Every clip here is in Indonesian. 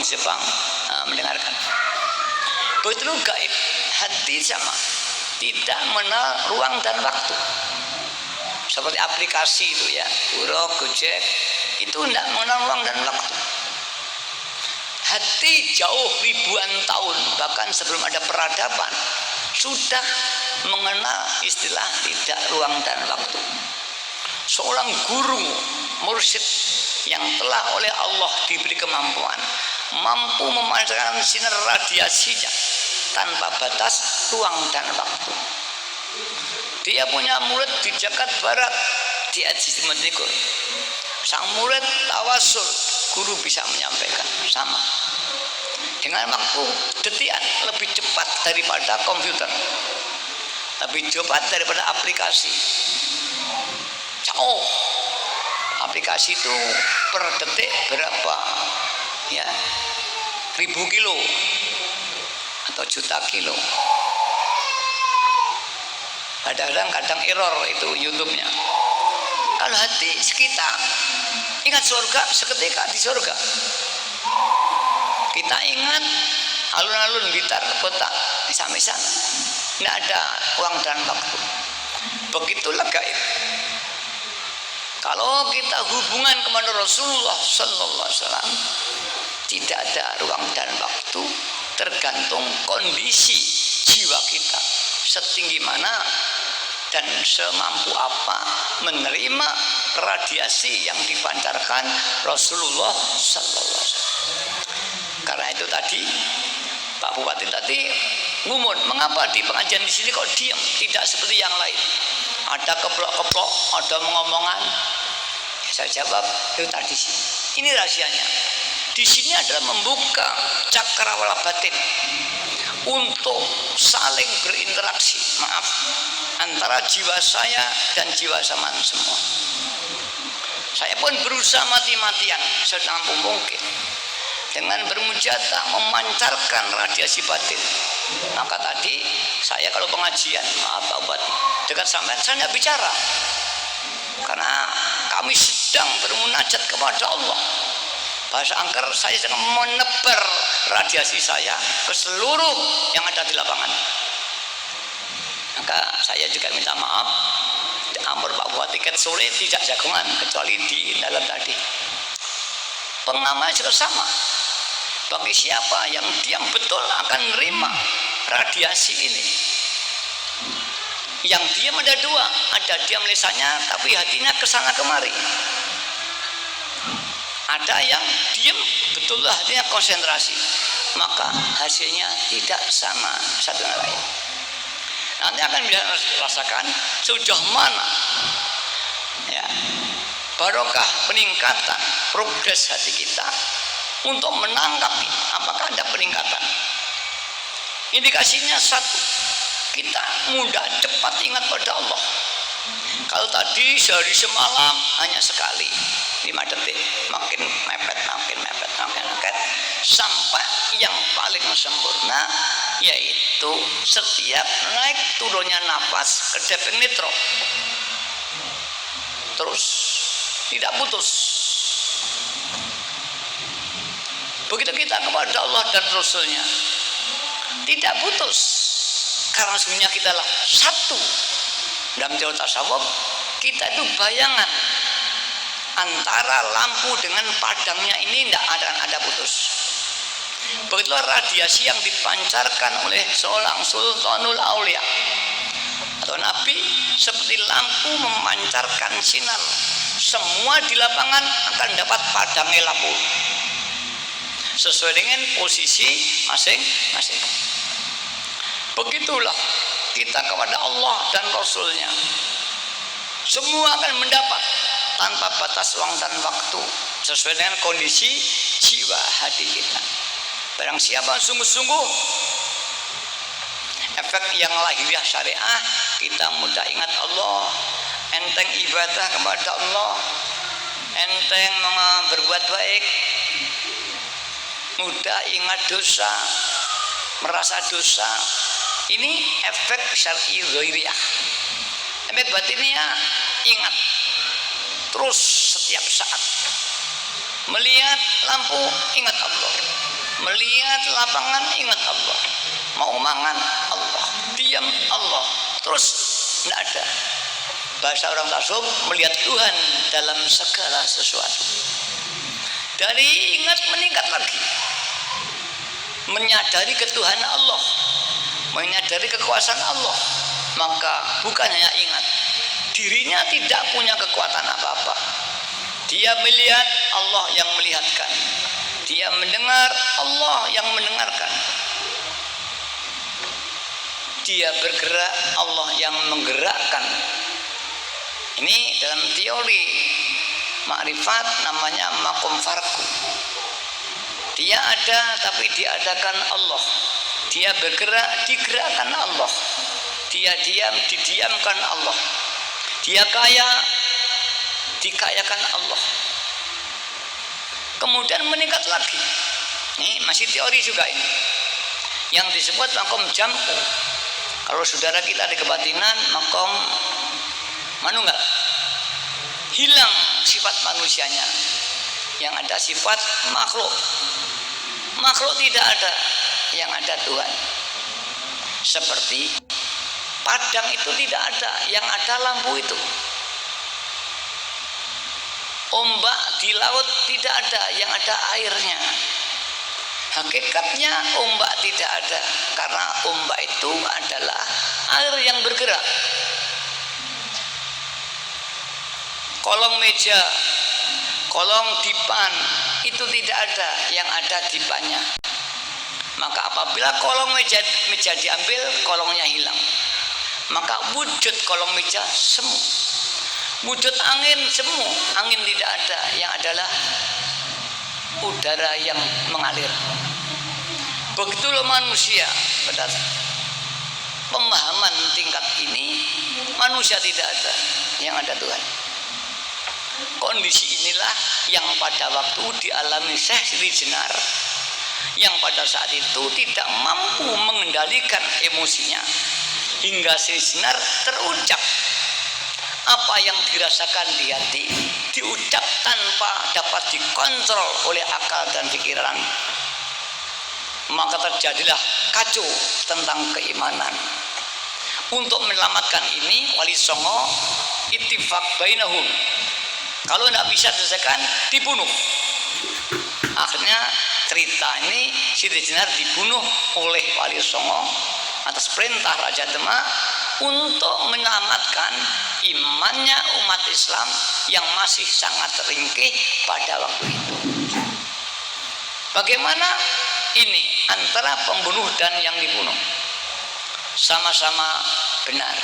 Jepang mendengarkan. Begitu gaib, hati sama, tidak mengenal ruang dan waktu. Seperti aplikasi itu ya, Buruk, Gojek, itu tidak mengenal ruang dan waktu. Hati jauh ribuan tahun, bahkan sebelum ada peradaban, sudah mengenal istilah tidak ruang dan waktu. Seorang guru, mursyid yang telah oleh Allah diberi kemampuan, mampu memancarkan sinar radiasinya tanpa batas ruang dan waktu. Dia punya murid di Jakarta Barat, di Haji Mentikur. Sang murid tawasul, guru bisa menyampaikan sama. Dengan waktu detikan lebih cepat daripada komputer, lebih cepat daripada aplikasi. Jauh. Aplikasi itu per detik berapa? Ya, 1000 kilo atau juta kilo. Kadang error itu YouTube-nya. Kalau hati kita ingat surga, seketika di surga. Kita ingat alun-alun Blitar, kota di sana. Tidak ada ruang dan waktu. Begitulah gaib. Kalau kita hubungan kepada Rasulullah Sallallahu Alaihi Wasallam, tidak ada ruang dan waktu, tergantung kondisi jiwa kita setinggi mana dan semampu apa menerima radiasi yang dipancarkan Rasulullah Sallallahu Alaihi Wasallam. Karena itu tadi Pak Bupati tadi ngumun, mengapa di pengajian di sini kok diam, tidak seperti yang lain? Ada keplok-keplok, ada mengomongan. Saya jawab, itu tadi sih. Ini rahasianya. Di sini adalah membuka cakrawala batin untuk saling berinteraksi, antara jiwa saya dan jiwa saman semua. Saya pun berusaha mati-matian semampu mungkin dengan bermujadah memancarkan radiasi batin. Maka tadi saya kalau pengajian, maaf Pak Bupati, dekat sampean saya tidak bicara, karena kami sedang bermunajat kepada Allah. Bahasa angker, saya sedang menebar radiasi saya ke seluruh yang ada di lapangan. Maka saya juga minta maaf, ampun Pak Bupati, tiket sore tidak jagongan kecuali di dalam tadi. Pengamal juga sama. Bagi siapa yang diam betul akan menerima radiasi ini. Yang diam ada dua, ada diam lisannya tapi hatinya kesana kemari. Ada yang diam betul hatinya konsentrasi, maka hasilnya tidak sama satu dengan lain. Nanti akan bisa rasakan sudah mana ya barokah peningkatan progres hati kita untuk menanggapi apakah ada peningkatan. Indikasinya satu, kita mudah cepat ingat pada Allah. Kalau tadi sehari semalam hanya sekali 5 detik, makin mepet sampai yang paling sempurna, yaitu setiap naik turunnya nafas ke deping nitro terus tidak putus. Begitu kita kepada Allah dan Rasulnya tidak putus, karena sebenarnya kita lah satu. Dalam teori tasawuf kita itu bayangan antara lampu dengan padamnya, ini tidak ada putus. Begitulah radiasi yang dipancarkan oleh seorang sultanul aulia atau nabi, seperti lampu memancarkan sinar. Semua di lapangan akan dapat padamnya lampu sesuai dengan posisi masing-masing. Begitulah kita kepada Allah dan Rasulnya, semua akan mendapat tanpa batas ruang dan waktu sesuai dengan kondisi jiwa hati kita. Barang siapa sungguh-sungguh efek yang lahiriah syariah, kita mudah ingat Allah, enteng ibadah kepada Allah, enteng berbuat baik, mudah ingat dosa, merasa dosa. Ini efek syar'i zahiriyah. Efek batinnya ingat terus setiap saat. Melihat lampu ingat Allah. melihat lapangan ingat Allah, mau mangan Allah, diam Allah, terus tidak ada. Bahasa orang tasawuf melihat Tuhan dalam segala sesuatu. Dari ingat meningkat lagi, menyadari ketuhanan Allah, menyadari kekuasaan Allah. Maka bukan hanya ingat, dirinya tidak punya kekuatan apa-apa. Dia melihat, Allah yang melihatkan. Dia mendengar, Allah yang mendengarkan. Dia bergerak, Allah yang menggerakkan. Ini dalam teori makrifat namanya makom farku. Dia ada tapi diadakan Allah. Dia bergerak, digerakkan Allah. Dia diam, didiamkan Allah. Dia kaya, dikayakan Allah. Kemudian meningkat lagi. Ini masih teori juga ini. Yang disebut makom jam'u. Kalau saudara kita di kebatinan makom manunggal. Hilang sifat manusianya. Yang ada sifat makhluk. Makhluk tidak ada, yang ada Tuhan. Seperti padang itu tidak ada, yang ada lampu itu. Ombak di laut tidak ada, yang ada airnya. Hakikatnya ombak tidak ada, karena ombak itu adalah air yang bergerak. Kolong meja, kolong dipan itu tidak ada, yang ada dipannya. Maka apabila kolong meja diambil, kolongnya hilang. Maka wujud kolong meja semu, wujud angin semu, angin tidak ada, yang adalah udara yang mengalir. Begitulah manusia. Pada pemahaman tingkat ini, manusia tidak ada, yang ada Tuhan. Kondisi inilah yang pada waktu dialami Syekh Siti Jenar, yang pada saat itu tidak mampu mengendalikan emosinya, hingga Siti Jenar terucap apa yang dirasakan di hati, diucap tanpa dapat dikontrol oleh akal dan pikiran. Maka terjadilah kacau tentang keimanan. Untuk menyelamatkan ini, Wali Songo ittifaq bainahum. Kalau tidak bisa diselesaikan, dibunuh. Akhirnya cerita ini Siti Jenar dibunuh oleh Wali Songo atas perintah Raja Demak untuk menyelamatkan imannya umat Islam yang masih sangat ringkih pada waktu itu. Bagaimana ini antara pembunuh dan yang dibunuh? Sama-sama benar.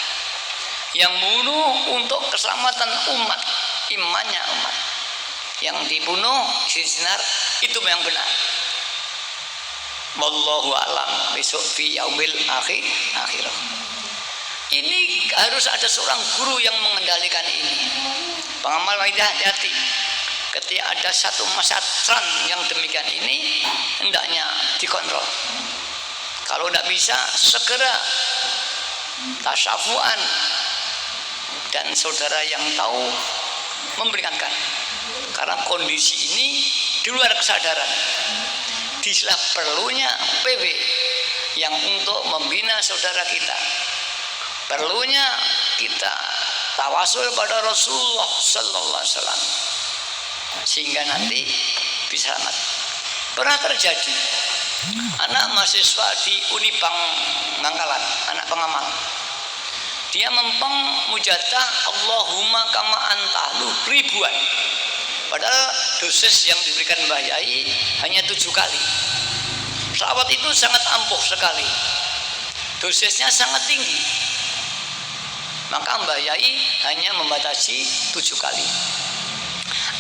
Yang bunuh untuk keselamatan umat, imannya umat. Yang dibunuh Siti Jenar itu yang benar. Wallahu alam besok fi yaumil akhirah. Ini harus ada seorang guru yang mengendalikan ini. Pengamal wajah hati-hati. Ketika ada satu masatran yang demikian ini, hendaknya dikontrol. Kalau tidak bisa, segera tasyafuan dan saudara yang tahu memperingatkan. Karena kondisi ini di luar kesadaran. Dislah perlunya PW yang untuk membina saudara kita. Perlunya kita tawasul pada Rasulullah Sallallahu Alaihi Wasallam sehingga nanti bisa selamat. Pernah terjadi anak mahasiswa di Unibang Bangkalan, anak pengamal. Dia mempeng mujadah Allahumma kama antahlu ribuan. Padahal dosis yang diberikan Mbah Yai hanya 7 kali. Salawat itu sangat ampuh sekali. Dosisnya sangat tinggi. Maka Mbah Yai hanya membatasi 7 kali.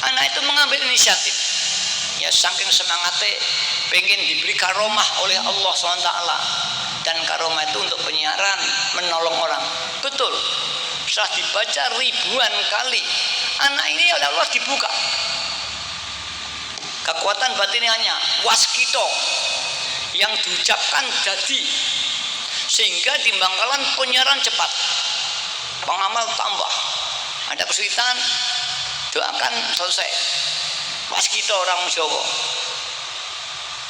Anak itu mengambil inisiatif. Ya saking semangatnya pengen diberi karomah oleh Allah SWT. Dan karomah itu untuk penyiaran, menolong orang. Betul. Setelah dibaca ribuan kali, anak ini oleh Allah dibuka. Kekuatan batinnya hanya waskito yang diucapkan jadi, sehingga di Bangkalan penyiaran cepat, pengamal tambah. Ada kesulitan, doakan selesai. Waskito orang Jawa.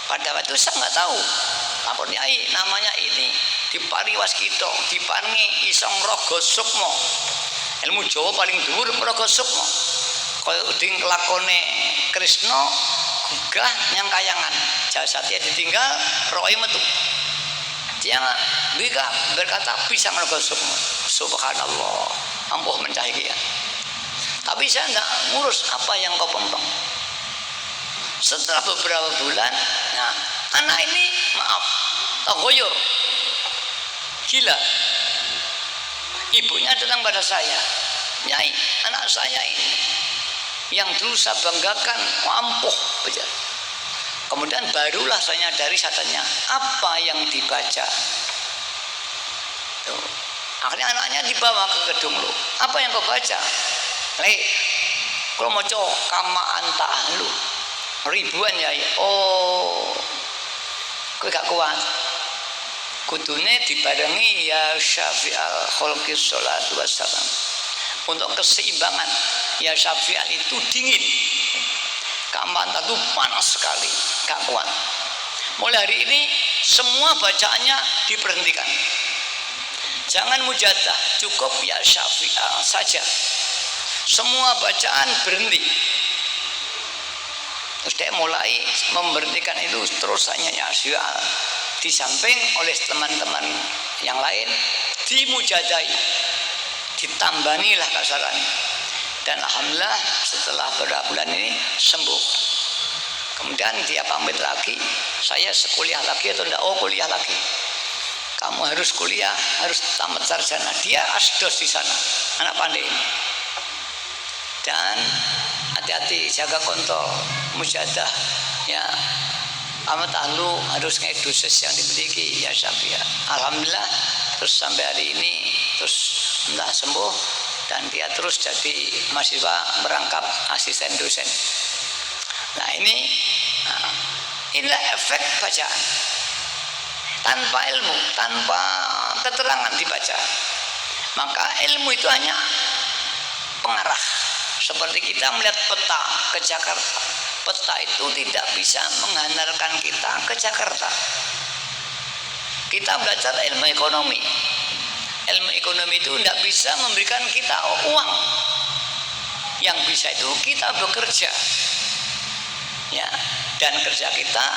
Pada waktu itu saya nggak tahu. Lapor nyai, namanya ini dipari waskito, diparingi isong rogo sukmo. Ilmu Jawa paling dhuwur rogo sukmo. Kaya ding lakone Krisna gugah nyang kayangan. Jasadnya ditinggal, roe metu. Dia berkata pisang rogo sukmo. Subhanallah, ampuh mencahaya. Tapi saya tidak ngurus apa yang kau pompong. Setelah beberapa bulan, nah anak ini maaf, tagoyor, gila. Ibunya datang pada saya, Nyai, anak saya ini yang dulu saya banggakan, ampuh. Kemudian barulah saya nyadari, saya tanya, apa yang dibaca? Tuh. Akhirnya anaknya dibawa ke gedung lu. Apa yang kau baca? Kalau mau kama anta ahlu ribuan ya. Oh, kowe gak kuat. Kudune dibarengi ya Syafi'al khalqis sholatu wassalam. Untuk keseimbangan, ya Syafi'al itu dingin. Kama anta itu panas sekali, gak kuat. Mulai hari ini semua bacaannya diberhentikan. Jangan mujadah, cukup ya Syafi'al saja. Semua bacaan berhenti. Terus dia mulai memberhentikan itu, terus hanya ya Syafi'al. Di samping oleh teman-teman yang lain dimujadai, ditambanilah kasarannya. Dan alhamdulillah setelah beberapa bulan ini sembuh. Kemudian dia pamit lagi, saya sekuliah lagi atau enggak? Oh, kuliah lagi. Kamu harus kuliah, harus tamat sarjana. Dia asdos di sana, anak pandai ini. Dan hati-hati, jaga kontrol, mujadah, ya. Amat ahlu harus ngait dosis yang dimiliki ya Syafi'ah. Alhamdulillah terus sampai hari ini terus entah sembuh dan dia terus jadi mahasiswa merangkap asisten dosen. Nah inilah efek bacaan. Tanpa ilmu, tanpa keterangan dibaca, maka ilmu itu hanya pengarah. Seperti kita melihat peta ke Jakarta, peta itu tidak bisa menghantarkan kita ke Jakarta. Kita belajar ilmu ekonomi, ilmu ekonomi itu tidak bisa memberikan kita uang. Yang bisa itu kita bekerja, ya, dan kerja kita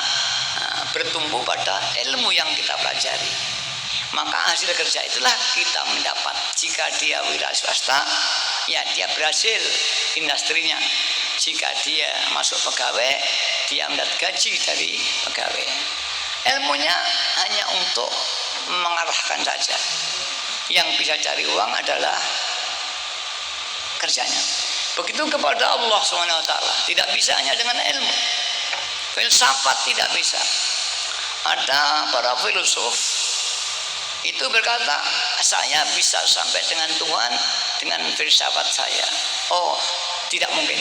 bertumbuh pada ilmu yang kita pelajari. Maka hasil kerja itulah kita mendapat. Jika dia wira swasta, ya dia berhasil industrinya. Jika dia masuk pegawai, dia mendapat gaji dari pegawai. Ilmunya hanya untuk mengarahkan saja. Yang bisa cari uang adalah kerjanya. Begitu kepada Allah SWT, tidak bisa hanya dengan ilmu. Filsafat tidak bisa. Ada para filosof itu berkata, saya bisa sampai dengan Tuhan dengan filsafat saya. Oh, tidak mungkin.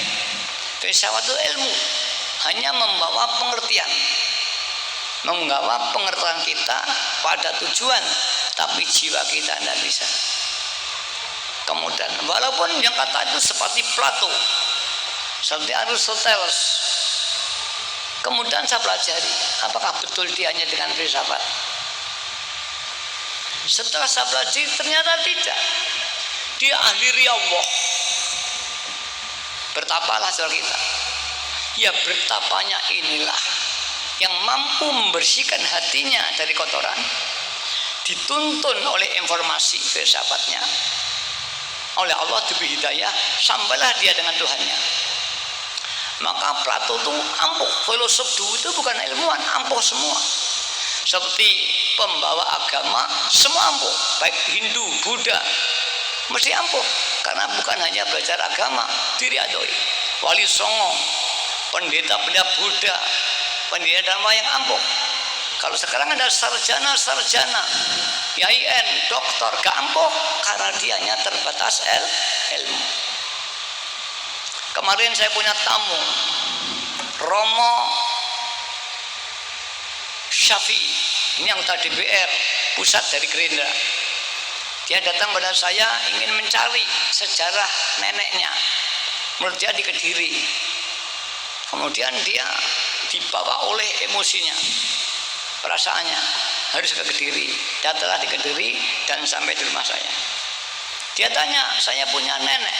Filsafat itu ilmu, hanya membawa pengertian, membawa pengertian kita pada tujuan, tapi jiwa kita tidak bisa. Kemudian, walaupun yang kata itu seperti Plato, seperti Aristoteles, kemudian saya pelajari, apakah betul dia hanya dengan filsafat? Setelah saya pelajari, ternyata tidak. Dia ahli riyadhah. Bertapalah saudara kita. Ya, bertapanya inilah yang mampu membersihkan hatinya dari kotoran, dituntun oleh informasi filsafatnya. Oleh Allah diberi hidayah, sampailah dia dengan Tuhannya. Maka Plato itu ampuh. Filosof dulu itu bukan ilmuwan, ampuh semua. Seperti pembawa agama, semua ampuh. Baik Hindu, Buddha, mesti ampuh. Karena bukan hanya belajar agama, diriadoi. Wali Songo, pendeta-pendeta Buddha, pendeta Dharma yang ampuh. Kalau sekarang ada sarjana, YIN, doktor, gak ampuh. Karena dia hanya terbatas ilmu. Kemarin saya punya tamu, Romo Syafi'i, ini anggota DPR pusat dari Gerindra. Dia datang pada saya ingin mencari sejarah neneknya. Menurut dia di Kediri. Kemudian dia dibawa oleh emosinya, perasaannya harus ke Kediri. Datanglah di Kediri dan sampai di rumah saya. Dia tanya, saya punya nenek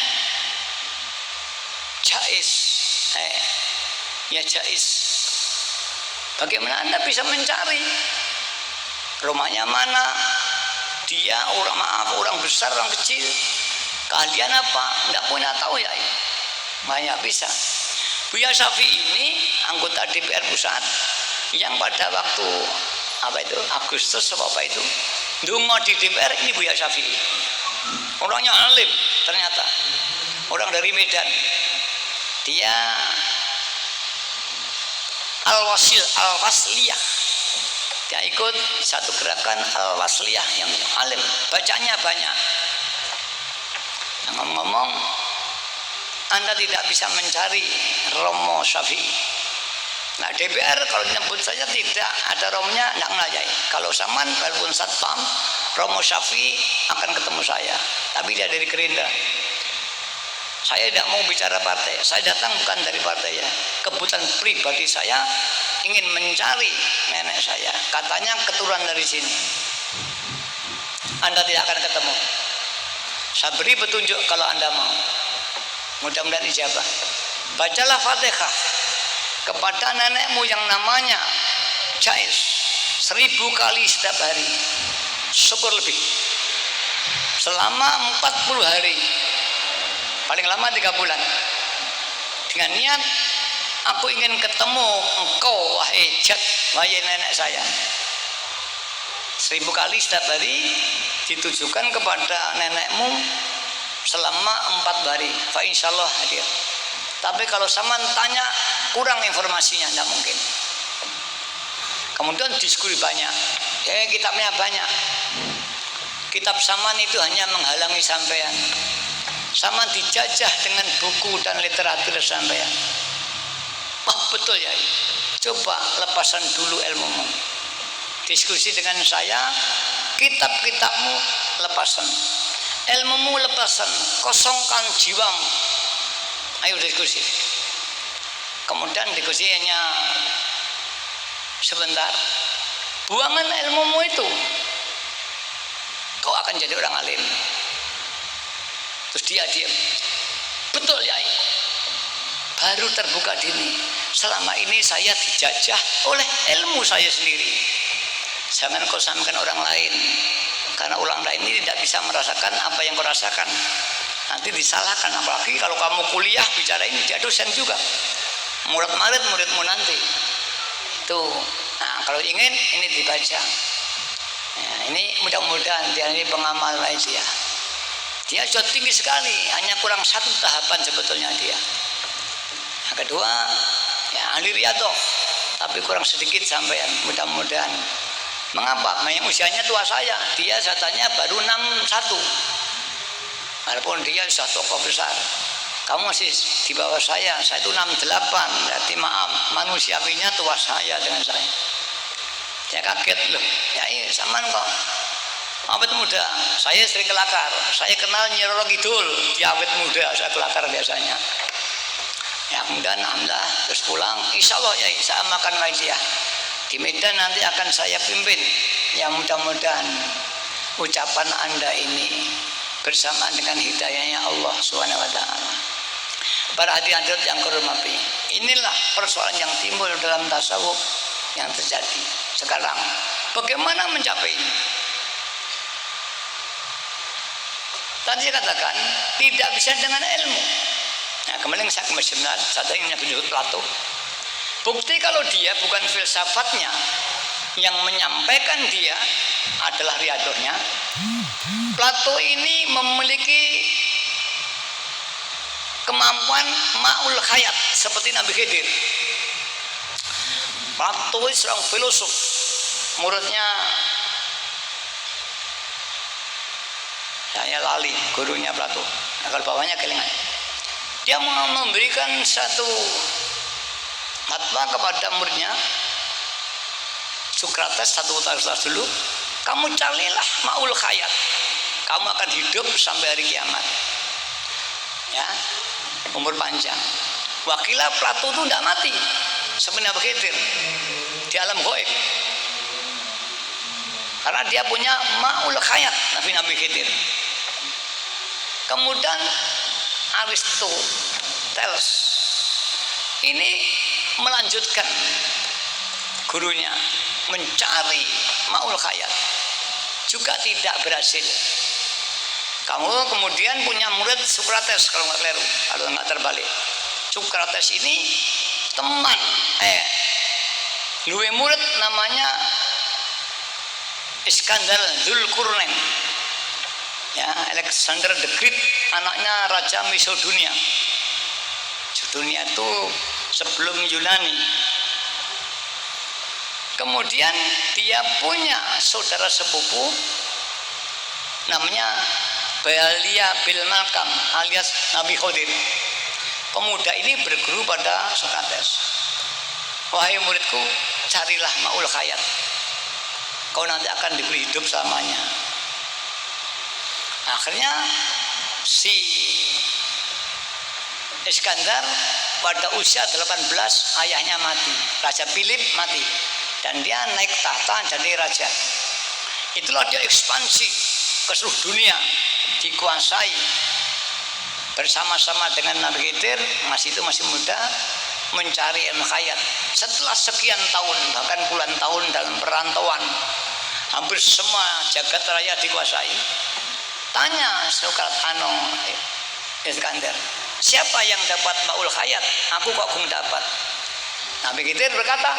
Jais. Ya Jais, bagaimana Anda bisa mencari rumahnya mana? Dia orang besar, orang kecil, keahlian apa? Tidak punya tahu ya. Banyak bisa. Buya Syafi'i ini anggota DPR pusat yang pada waktu Agustus apa itu dungo di DPR ini Buya Syafi'i. Orangnya alim ternyata, orang dari Medan. Dia Al-Wasliyah. Dia ikut satu gerakan Al-Wasliyah yang alim, bacanya banyak. Ngomong-ngomong, Anda tidak bisa mencari Romo Syafi'i. Nah DPR kalau nyebut saja tidak ada romnya, tidak ngelayai. Kalau Saman walaupun satpam, Romo Syafi'i akan ketemu saya, tapi dia dari Gerindra. Saya tidak mau bicara partai, saya datang bukan dari partai ya. Kebutuhan pribadi saya ingin mencari nenek saya, katanya keturunan dari sini. Anda tidak akan ketemu. Saya beri petunjuk kalau Anda mau. Mudah-mudahan ijabah. Bacalah Fatihah kepada nenekmu yang namanya Jais 1000 kali setiap hari, syukur lebih, selama 40 hari, paling lama 3 bulan, dengan niat aku ingin ketemu engkau wahai Jat, wahai nenek saya. 1000 kali setiap hari ditujukan kepada nenekmu selama 40 hari, fa insyaallah hadir. Tapi kalau Saman tanya kurang informasinya, tidak mungkin. Kemudian diskusi banyak, kitabnya banyak. Kitab Saman itu hanya menghalangi sampean. Saman dijajah dengan buku dan literatur sampean. Wah betul ya, coba lepasan dulu ilmumu. Diskusi dengan saya, kitab-kitabmu lepasan, ilmumu lepasan, kosongkan jiwamu. Ayo diskusi. Kemudian diskusinya sebentar, buangan ilmumu itu, kau akan jadi orang alim. Terus dia diam. Betul ya, baru terbuka dini. Selama ini saya dijajah oleh ilmu saya sendiri. Jangan kau samakan orang lain, karena orang lain ini tidak bisa merasakan apa yang kau rasakan. Nanti disalahkan, apalagi kalau kamu kuliah bicara ini, dia dosen juga, murid muridmu nanti tuh. Nah kalau ingin ini dibaca ya, ini mudah-mudahan dia ini pengamal dia sudah tinggi sekali, hanya kurang 1 tahapan sebetulnya dia. Yang kedua ya ahli riyadhah, tapi kurang sedikit sampean. Mudah-mudahan. Mengapa? Yang usianya tua saya, dia katanya baru 61. Walaupun dia sudah tokoh besar, kamu masih di bawah saya itu 68. Berarti maaf, manusiawinya tua saya dengan saya. Dia kaget loh, ya ini Saman kok awet muda. Saya sering kelakar, saya kenal Nyi Roro Kidul, dia awet muda, saya kelakar biasanya. Ya kemudian alhamdulillah terus pulang, insya Allah ya saya makan lagi ya. Di Medan nanti akan saya pimpin. Ya mudah-mudahan ucapan Anda ini bersamaan dengan hidayahnya Allah Subhanahu wa taala. Para hadirin yang kehormati, inilah persoalan yang timbul dalam tasawuf yang terjadi sekarang. Bagaimana mencapai ini? Tadi saya katakan tidak bisa dengan ilmu. Nah, kemarin saya sebenarnya satu yang menyebut Plato. Bukti kalau dia bukan filsafatnya yang menyampaikan, dia adalah riyadhahnya. Plato ini memiliki kemampuan ma'ul hayat seperti Nabi Khidir. Plato seorang filosof, muridnya saya lali, gurunya Plato. Nah, kalau bawahnya kelingan. Dia memberikan satu fatwa kepada muridnya Sokrates, satu tahun dulu, kamu carilah ma'ul hayat, kamu akan hidup sampai hari kiamat ya, umur panjang. Wakilah Plato itu tidak mati, sebenarnya Khidir di alam gaib. Karena dia punya ma'ul hayat Nabi Khidir. Kemudian Aristoteles ini melanjutkan gurunya mencari ma'ul hayat, juga tidak berhasil. Kamu kemudian punya murid Sokrates kalau nggak keliru, kalau nggak terbalik. Sokrates ini teman dua murid namanya Iskandar Dzulqurnain, ya, Alexander the Great, anaknya Raja Macedonia. Macedonia itu sebelum Yunani. Kemudian dia punya saudara sepupu namanya Balia bil Malkam alias Nabi Khidir. Pemuda ini berguru pada Sokrates. Wahai muridku, carilah ma'ul hayat, kau nanti akan diberi hidup selamanya. Akhirnya si Iskandar pada usia 18 ayahnya mati, Raja Philip mati, dan dia naik tahta jadi raja. Itulah dia ekspansi ke seluruh dunia, dikuasai bersama-sama dengan Nabi Khidir, masih muda, mencari ilmu hayat. Setelah sekian tahun, bahkan puluhan tahun dalam perantauan, hampir semua jagat raya dikuasai. Tanya Iskandar, siapa yang dapat ma'ul hayat? Aku kok belum dapat. Nabi Khidir berkata,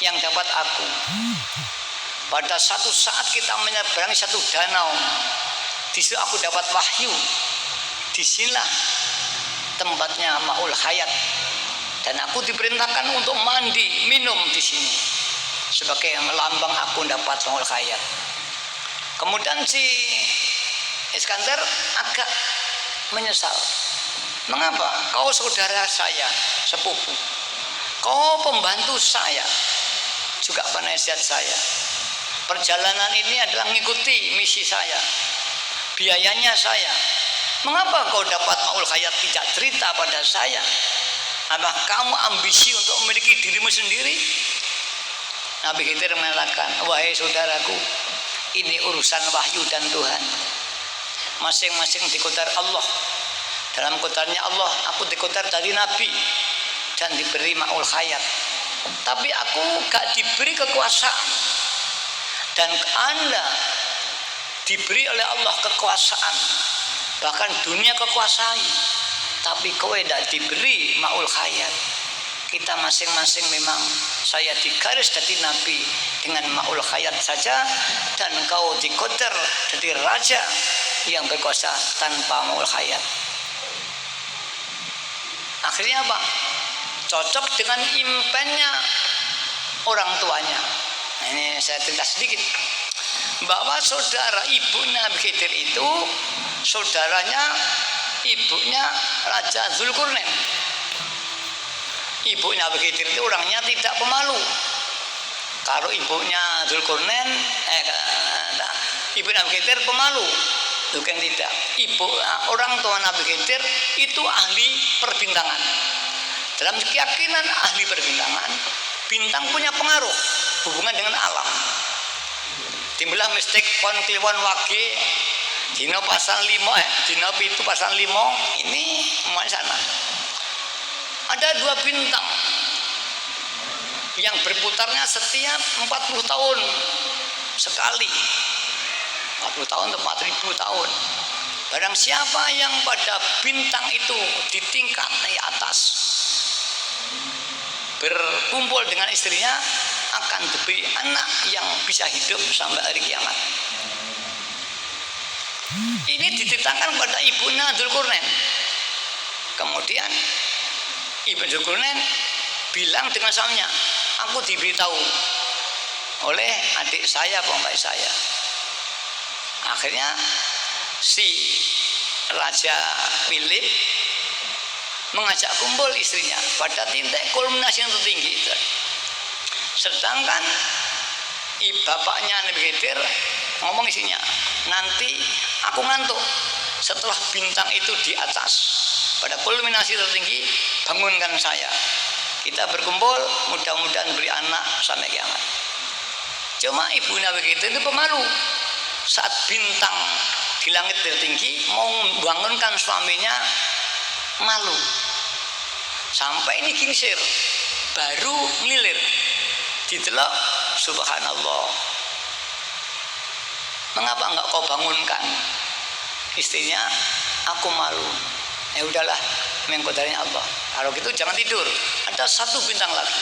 yang dapat aku. Pada satu saat kita menyeberangi satu danau, di situ aku dapat wahyu. Disinilah tempatnya ma'ul hayat, dan aku diperintahkan untuk mandi minum di sini sebagai lambang aku dapat ma'ul hayat. Kemudian si Iskandar agak menyesal. Mengapa? Kau saudara saya, sepupu, kau pembantu saya, juga penasihat saya. Perjalanan ini adalah mengikuti misi saya, biayanya saya. Mengapa kau dapat ma'ul hayat tidak cerita pada saya? Apa kamu ambisi untuk memiliki dirimu sendiri? Nabi Khidir mengatakan, wahai saudaraku, ini urusan wahyu dan Tuhan. Masing-masing dikotar Allah. Dalam kotarnya Allah, aku dikotar dari Nabi dan diberi ma'ul hayat. Tapi aku gak diberi kekuasaan. Dan Anda diberi oleh Allah kekuasaan, bahkan dunia kekuasai, tapi kowe tidak diberi ma'ul hayat. Kita masing-masing memang, saya digaris jadi nabi dengan ma'ul hayat saja, dan kau dikoder jadi raja yang berkuasa tanpa ma'ul hayat. Akhirnya apa? Cocok dengan impennya orang tuanya. Ini saya cerita sedikit bahwa saudara ibu Nabi Khidir itu saudaranya ibunya Raja Dzulqurnain. Ibu Nabi Khidir itu orangnya tidak pemalu. Kalau ibunya Dzulqurnain, ibu Nabi Khidir pemalu, bukan tidak. Orang tua Nabi Khidir itu ahli perbintangan. Dalam keyakinan ahli perbintangan, bintang punya pengaruh hubungan dengan alam. Timbullah mistik kon kliwon wage dina pasang 5 dina 7 pasang 5 ini mau sana. Ada 2 bintang yang berputarnya setiap 40 tahun sekali. 40 tahun atau 4000 tahun. Barang siapa yang pada bintang itu di tingkat atas berkumpul dengan istrinya akan diberi anak yang bisa hidup sampai hari kiamat. Ini diceritakan pada ibunya Dzulqurnain. Kemudian ibu Dzulqurnain bilang dengan suaminya, aku diberitahu oleh adik saya, mbak saya. Akhirnya si Raja Philip mengajak kumpul istrinya pada titik kulminasi yang tertinggi itu. Sedangkan bapaknya Nabi Khidir ngomong isinya, nanti aku ngantuk, setelah bintang itu di atas pada kulminasi tertinggi bangunkan saya, kita berkumpul mudah-mudahan beri anak sampai kiamat. Cuma ibu Nabi itu pemalu. Saat bintang di langit tertinggi mau membangunkan suaminya, malu. Sampai ini kingsir, baru ngelilir. Ditelok, subhanallah. Mengapa enggak kau bangunkan? Istrinya, aku malu. Ya udahlah, mengkodarnya Allah. Kalau gitu jangan tidur. Ada satu bintang lagi.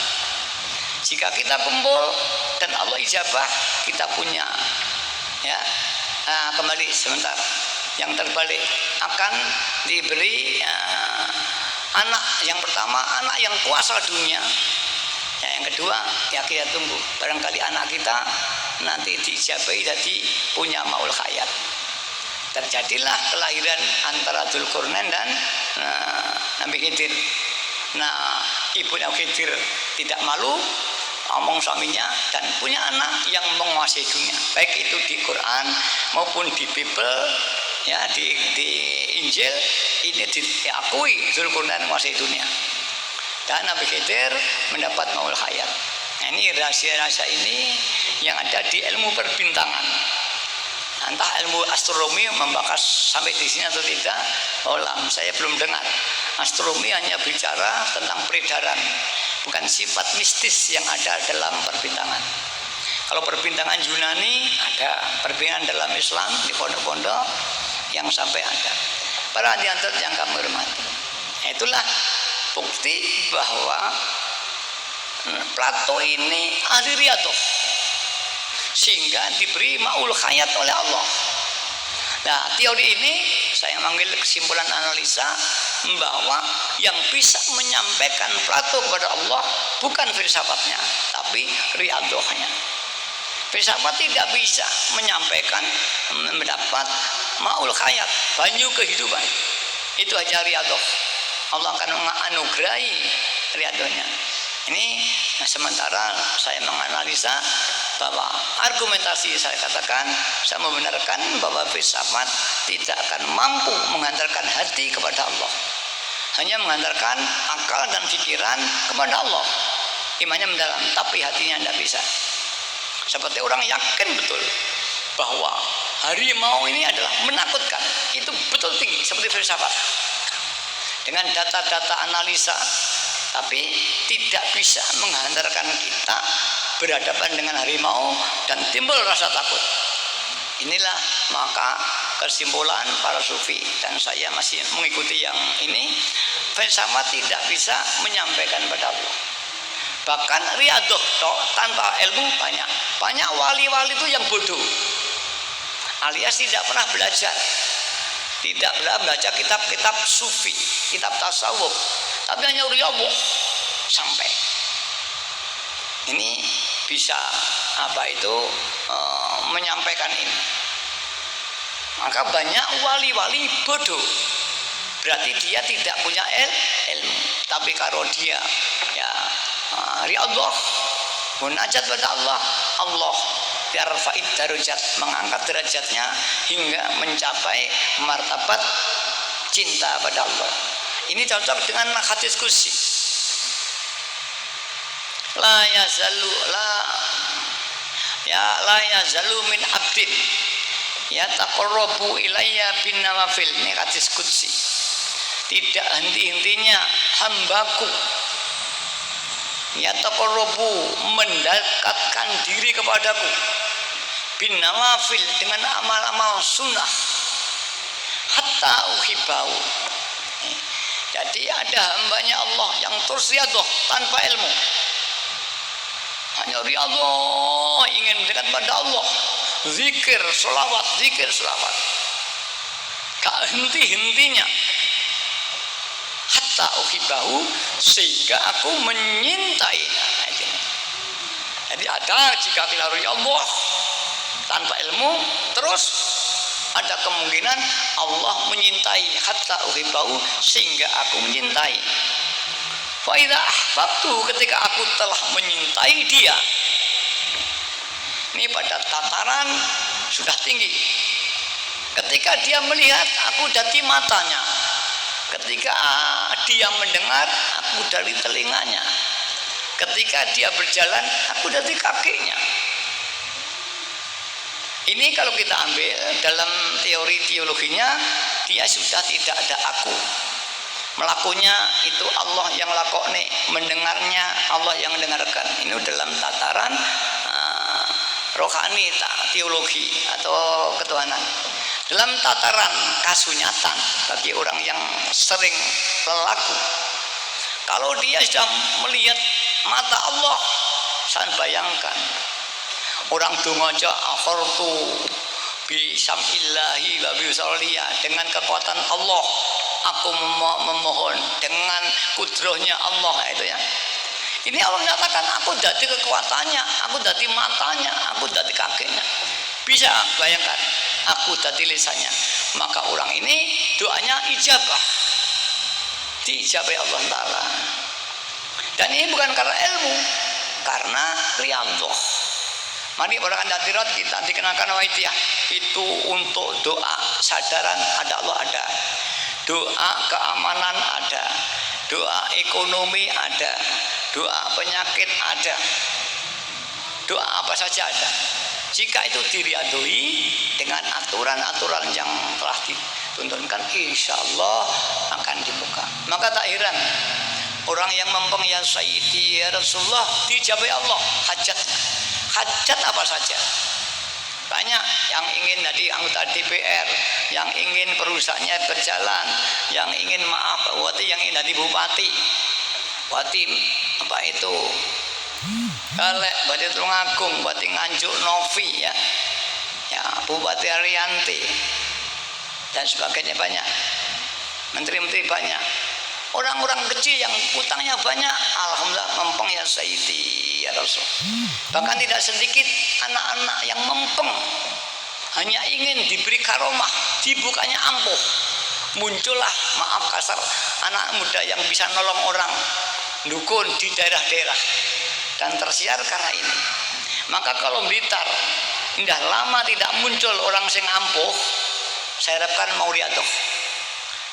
Jika kita kumpul dan Allah ijabah, kita punya, ya. Nah, kembali sebentar. Yang terbalik akan diberi anak. Yang pertama, anak yang kuasa dunia. Ya, yang kedua, ya kita tunggu. Barangkali anak kita nanti diijabahi jadi punya maul hayat. Terjadilah kelahiran antara Dzulqarnain dan Nabi Khidir. Nah, ibu Nabi Khidir tidak malu omong suaminya dan punya anak yang menguasai dunia, baik itu di Quran maupun di Bible, ya, di Injil ini diakui Dzulqarnain menguasai dunia dan Nabi Khidir mendapat maul hayat. Nah, ini rahasia-rahasia ini yang ada di ilmu perbintangan. Entah ilmu astronomi membahas sampai di sini atau tidak, olam saya belum dengar. Astronomi hanya bicara tentang peredaran, bukan sifat mistis yang ada dalam perbintangan. Kalau perbintangan Yunani ada, perbintangan dalam Islam di pondok-pondok yang sampai ada. Para hadirin yang kami hormati, itulah bukti bahwa Plato ini ahli riyadhah, sehingga diberi maul hayat oleh Allah. Nah, teori ini saya mengambil kesimpulan analisa bahwa yang bisa menyampaikan Plato kepada Allah bukan filsafatnya, tapi riyadhahnya. Filsafat tidak bisa menyampaikan mendapat maul hayat, banyu kehidupan. Itu aja riyadhah. Allah akan menganugerahi riyadhahnya. Ini sementara saya menganalisa bahwa argumentasi saya katakan, saya membenarkan bahwa filsafat tidak akan mampu menghantarkan hati kepada Allah, hanya menghantarkan akal dan pikiran kepada Allah. Imannya mendalam, tapi hatinya tidak bisa. Seperti orang yakin betul bahwa harimau ini adalah menakutkan, itu betul tinggi seperti filsafat dengan data-data analisa, tapi tidak bisa menghantarkan kita berhadapan dengan harimau dan timbul rasa takut. Inilah maka kesimpulan para sufi, dan saya masih mengikuti yang ini. Filsafat tidak bisa menyampaikan pada Allah. Bahkan riyadhah tanpa ilmu banyak wali-wali itu yang bodoh, alias tidak pernah belajar, tidak pernah baca kitab-kitab sufi, kitab tasawuf, tapi hanya riyadhah sampai. Ini bisa menyampaikan ini. Maka banyak wali-wali bodoh, berarti dia tidak punya ilmu. Tapi kalau dia ya riyadhah, munajat pada Allah, Allah yarfa'id darajat, mengangkat derajatnya hingga mencapai martabat cinta pada Allah. Ini cocok dengan hadis qudsi. La yazalu min abdin yataqarrabu ilayya bin nawafil. Ini hadis qudsi. Tidak henti-hentinya hambaku yataqarrabu, mendekatkan diri kepadaku, bin nawafil, dengan amal-amal sunnah, hatta uhibau. Jadi ada hambanya Allah yang terus riyadhah tanpa ilmu, hanya riyadhah ingin mendekat pada Allah, zikir selawat, gak henti-hentinya, hatta uhibahu, sehingga aku menyintainya. Jadi ada, jika kita riyadhah tanpa ilmu terus ada kemungkinan Allah menyintai, hatta uhibahu, sehingga aku menyintai. Fa idza ahbabtu, ketika aku telah menyintai dia, ini pada tataran sudah tinggi. Ketika dia melihat, aku dari matanya. Ketika dia mendengar, aku dari telinganya. Ketika dia berjalan, aku jadi kakinya. Ini kalau kita ambil dalam teori teologinya, dia sudah tidak ada aku. Melakunya itu Allah yang lakoni, mendengarnya Allah yang mendengarkan. Ini dalam tataran rohani, teologi atau ketuhanan. Dalam tataran kasunyatan bagi orang yang sering lelaku, kalau dia sudah melihat mata Allah, saya bayangkan orang dungoja akhortu bisamillahi wa biusoliyah, dengan kekuatan Allah aku memohon, dengan kudrohnya Allah, itu ya. Ini Allah menyatakan aku jadi kekuatannya, aku jadi matanya, aku jadi kakinya. Bisa bayangkan, aku jadi lisannya. Maka orang ini doanya ijabah, diijabai Allah Ta'ala. Dan ini bukan karena ilmu, karena riyadhah. Mari orang hadirat kita dikenakan waidiyah itu untuk doa sadaran ada Allah ada, doa keamanan ada, doa ekonomi ada, doa penyakit ada, doa apa saja ada. Jika itu diriadui dengan aturan-aturan yang telah dituntunkan, insya Allah akan dibuka. Maka tak heran orang yang mempeng ya Sayyidi ya Rasulullah dijabai Allah hajat. Hajat apa saja. Banyak yang ingin jadi anggota DPR, yang ingin perusahaannya berjalan, yang ingin yang ingin jadi bupati, bupati apa itu, Kalek, bupati Tulungagung, bupati Nganjuk Novi ya, Bupati Arianti dan sebagainya banyak, menteri-menteri banyak. Orang-orang kecil yang utangnya banyak, alhamdulillah mempeng ya Sayyidi ya Rasul. Bahkan tidak sedikit anak-anak yang mempeng, hanya ingin diberi karomah, dibukanya ampuh. Muncullah, maaf kasar, anak muda yang bisa nolong orang, dukun di daerah-daerah, dan tersiar karena ini. Maka kalau Blitar indah lama tidak muncul orang sing ampuh, saya harapkan mau riyadhah.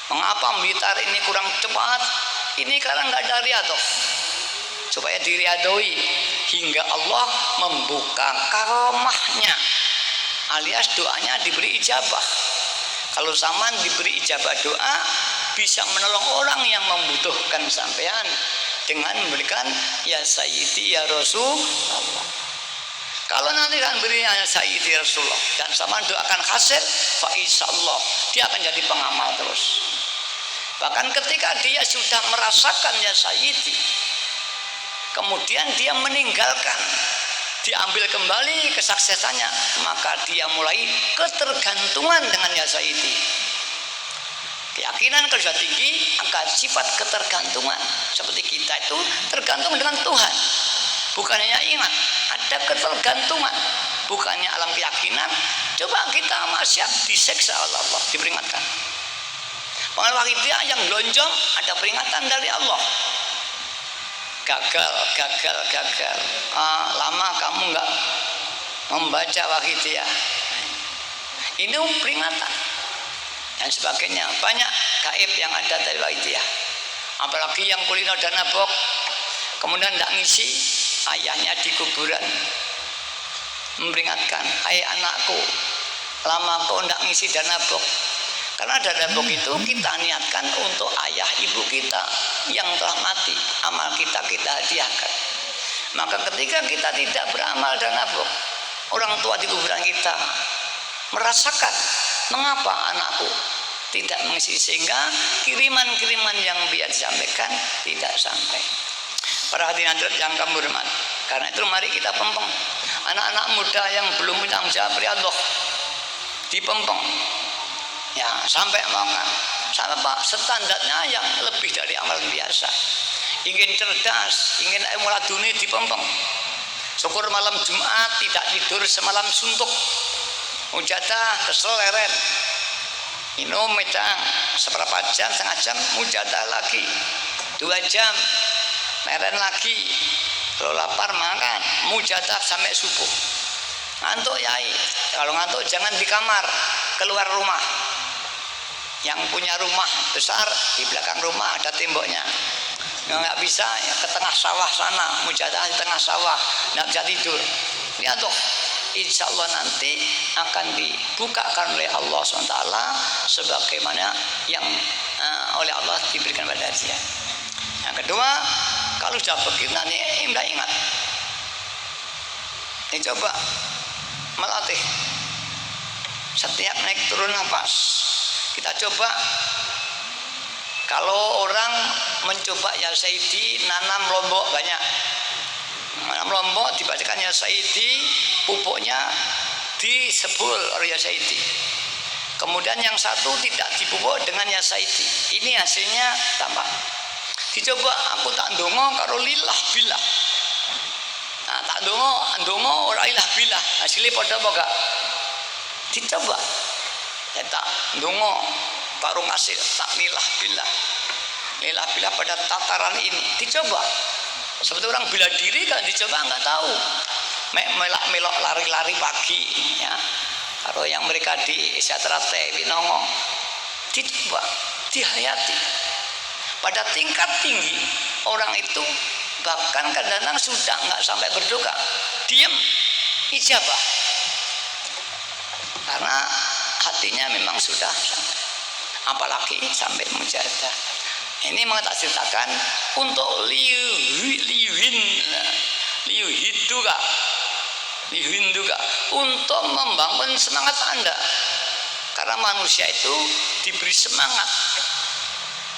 Mengapa Blitar ini kurang cepat? Ini karena nggak ada riyadhah. Supaya diriadoi hingga Allah membuka karomahnya, alias doanya diberi ijabah. Kalau zaman diberi ijabah doa, bisa menolong orang yang membutuhkan sampean dengan memberikan ya Sayyidi ya Rasulullah. Kalau nanti kan beri ya Sayyidi Rasulullah dan sama doakan hasil, fa insyaallah dia akan jadi pengamal terus. Bahkan ketika dia sudah merasakan ya Sayyidi, kemudian dia meninggalkan, diambil kembali kesuksesannya, maka dia mulai ketergantungan dengan ya Sayyidi. Keyakinan kalau sudah tinggi akan sifat ketergantungan. Seperti kita itu tergantung dengan Tuhan, bukan hanya ingat, ada ketergantungan, bukannya alam keyakinan. Coba kita maksiat diseksa oleh Allah, diperingatkan. Pengaruh dia yang lonjong, ada peringatan dari Allah. Gagal. Lama kamu nggak membaca wahidiyah. Ini peringatan dan sebagainya. Banyak gaib yang ada dari wahidiyah. Apalagi yang kulino dan nabok, kemudian tidak ngisi, ayahnya di kuburan memperingatkan, hai anakku, lama kau tidak ngisi dan nabok. Karena dana bok itu kita niatkan untuk ayah ibu kita yang telah mati, amal kita hadiahkan. Maka ketika kita tidak beramal dana bok, orang tua di kuburan kita merasakan mengapa anakku tidak mengisi, sehingga kiriman-kiriman yang biar disampaikan tidak sampai. Para hadirin yang kami hormat, karena itu mari kita pempeng anak-anak muda yang belum bertanggung jawab riyadhah, dipempeng. Ya, sampai makan, sampai Pak standarnya yang lebih dari amal biasa. Ingin cerdas, ingin emuladuni dipempeng. Syukur malam Jumat tidak tidur semalam suntuk. Mujadah kesel leret. Minum medang seberapa jam, setengah jam, mujadah lagi. 2 jam, meren lagi. Kalau lapar makan, mujadah sampai subuh. Ngantuk yai, kalau ngantuk jangan di kamar, keluar rumah. Yang punya rumah besar, di belakang rumah ada temboknya, nggak bisa ya ke tengah sawah sana, mujahadah di tengah sawah, nggak bisa tidur. Lihat tuh, insya Allah nanti akan dibukakan oleh Allah SWT sebagaimana yang oleh Allah diberikan pada dia. Yang kedua, kalau sudah begitu nanti ingat, ini coba melatih setiap naik turun nafas. Kita coba, kalau orang mencoba ya Sayyidi nanam lombok banyak, nanam lombok dibacakan ya Sayyidi, pupuknya disebul oleh ya Sayyidi. Kemudian yang satu tidak dipupuk dengan ya Sayyidi, ini hasilnya tambah. Dicoba aku tak ndongo karo lillah billah. Nah, tak ndongo ora ilah billah, hasilnya padha apa gak? Dicoba. Ya tak ndongo karo ngasil tak lillah billah. Lillah billah pada tataran ini dicoba. Seperti orang bela diri kalau dicoba nggak tahu. Melok lari-lari pagi ya. Karo yang mereka di Satrate Winongo. Dicoba, dihayati. Pada tingkat tinggi orang itu bahkan kadang-kadang sudah nggak sampai berdoa, diam, ijabah, karena hatinya memang sudah sampai. Apalagi sampai mujahadah. Ini mau tak ceritakan untuk liuhin juga untuk membangun semangat Anda, karena manusia itu diberi semangat.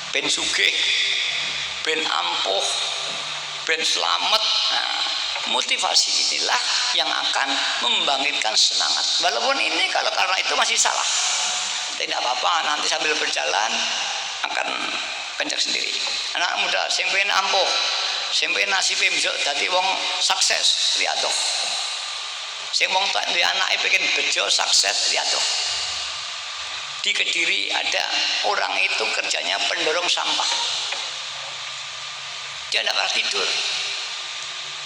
Ben sugih, ben ampuh, ben selamat. Nah, motivasi inilah yang akan membangkitkan semangat. Walaupun ini kalau karena itu masih salah, tidak apa-apa, nanti sambil berjalan akan kencang sendiri. Anak muda sing pengen ampuh, sing pengen nasibe besok dadi wong sukses, lihat dong. Sing wong tua duwe anake pengen bejo sukses, lihat dong. Di Kediri ada orang itu kerjanya pendorong sampah. Dia tidak pernah tidur.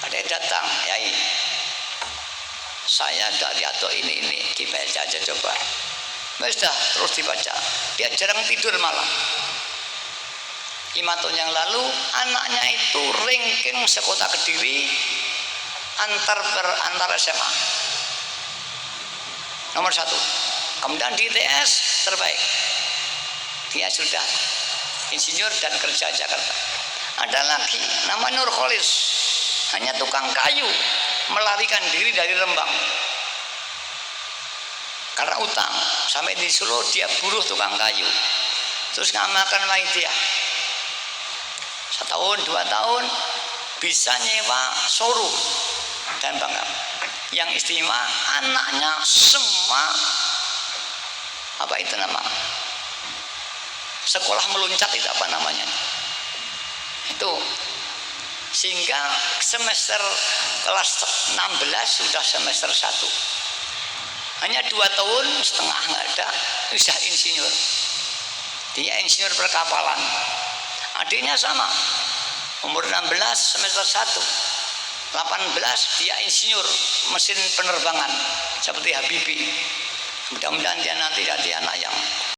Ada yang datang, Yai, saya dari atau ini dibaca aja coba. Sudah terus dibaca. Dia jarang tidur malam. 5 tahun yang lalu anaknya itu ranking sekota Kediri antar SMA nomor 1. Kemudian di ITS terbaik. Dia sudah insinyur dan kerja Jakarta. Ada lagi nama Nur Kholis, hanya tukang kayu, melarikan diri dari Rembang karena utang. Sampai di Solo dia buruh tukang kayu, terus ngamalkan Waidiah. 1 tahun 2 tahun bisa nyewa showroom dan bangga. Yang istimewa anaknya semua apa itu nama sekolah meluncat, itu apa namanya itu, sehingga semester kelas 16 sudah semester 1, hanya 2 tahun setengah nggak ada sudah insinyur. Dia insinyur perkapalan. Adiknya sama, umur 16 semester 1, 18 dia insinyur mesin penerbangan seperti Habibie. Mudah-mudahan dia nanti jadi anak yang